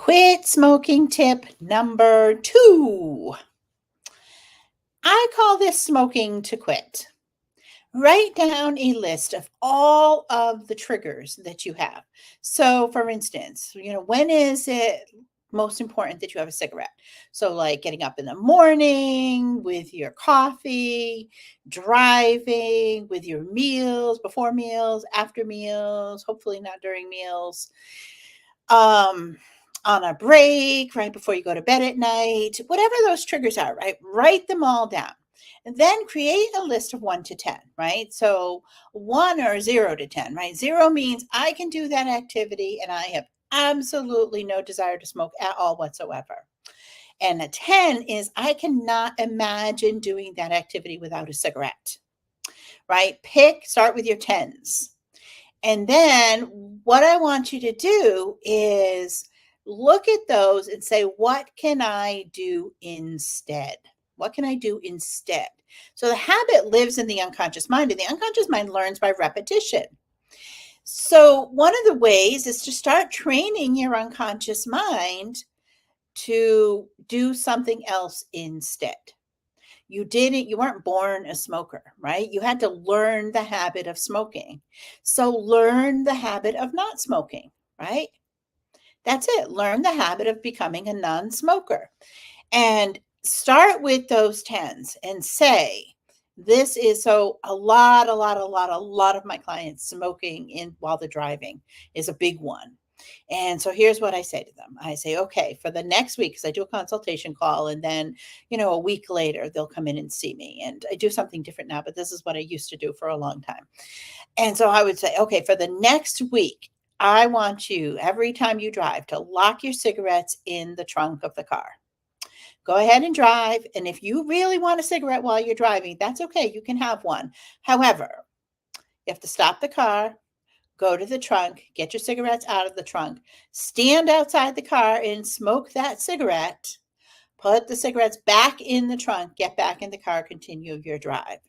Quit smoking tip number 2. I call this smoking to quit. Write down a list of all of the triggers that you have. So, for instance, when is it most important that you have a cigarette? So, like getting up in the morning with your coffee, driving, with your meals, before meals, after meals, hopefully not during meals. Um, on a break, right before you go to bed at night, whatever those triggers are, right? Write them all down. And then create a list of 1 to 10, right? So 1 or 0 to 10, right? 0 means I can do that activity and I have absolutely no desire to smoke at all whatsoever. And a 10 is I cannot imagine doing that activity without a cigarette, right? Start with your 10s. And then what I want you to do is look at those and say, what can I do instead? What can I do instead? So the habit lives in the unconscious mind, and the unconscious mind learns by repetition. So one of the ways is to start training your unconscious mind to do something else instead. You weren't born a smoker, right? You had to learn the habit of smoking. So learn the habit of not smoking, right? That's it. Learn the habit of becoming a non-smoker. And start with those 10s and say, this is so a lot of my clients smoking while they're driving is a big one. And so here's what I say to them. I say, okay, for the next week, because I do a consultation call, and then, a week later, they'll come in and see me. And I do something different now, but this is what I used to do for a long time. And so I would say, okay, for the next week, I want you, every time you drive, to lock your cigarettes in the trunk of the car. Go ahead and drive. And if you really want a cigarette while you're driving, that's okay. You can have one. However, you have to stop the car, go to the trunk, get your cigarettes out of the trunk, stand outside the car and smoke that cigarette, put the cigarettes back in the trunk, get back in the car, continue your drive,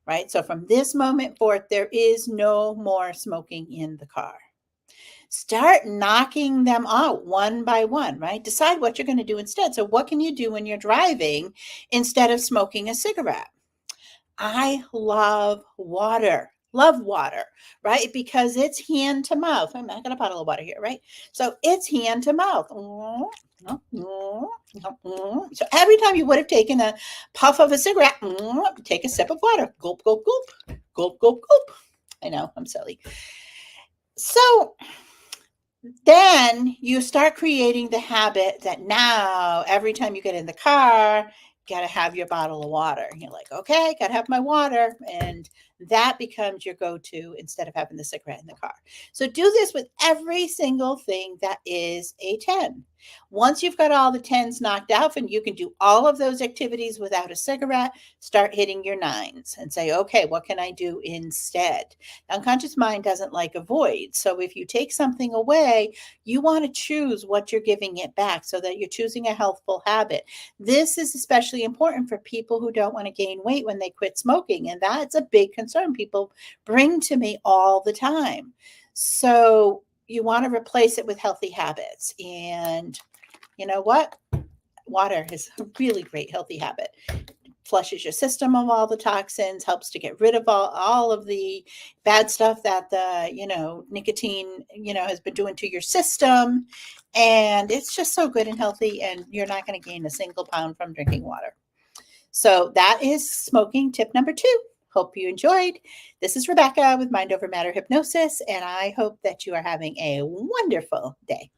right? So from this moment forth, there is no more smoking in the car. Start knocking them out one by one, right? Decide what you're going to do instead. So what can you do when you're driving instead of smoking a cigarette? I love water, right? Because it's hand to mouth. I got a bottle of water here, right? So it's hand to mouth. So every time you would have taken a puff of a cigarette, take a sip of water. Gulp, gulp, gulp, gulp, gulp, gulp. I know, I'm silly. So then you start creating the habit that now every time you get in the car, got to have your bottle of water. You're like, okay, got to have my water. And that becomes your go-to instead of having the cigarette in the car. So do this with every single thing that is a 10. Once you've got all the 10s knocked out and you can do all of those activities without a cigarette, start hitting your 9s and say, okay, what can I do instead? The unconscious mind doesn't like a void. So if you take something away, you want to choose what you're giving it back so that you're choosing a healthful habit. This is especially important for people who don't want to gain weight when they quit smoking. And that's a big concern people bring to me all the time. So you want to replace it with healthy habits. And you know what? Water is a really great healthy habit. Flushes your system of all the toxins, helps to get rid of all of the bad stuff that the, nicotine, has been doing to your system. And it's just so good and healthy, and you're not going to gain a single pound from drinking water. So that is smoking tip number 2. Hope you enjoyed. This is Rebecca with Mind Over Matter Hypnosis, and I hope that you are having a wonderful day.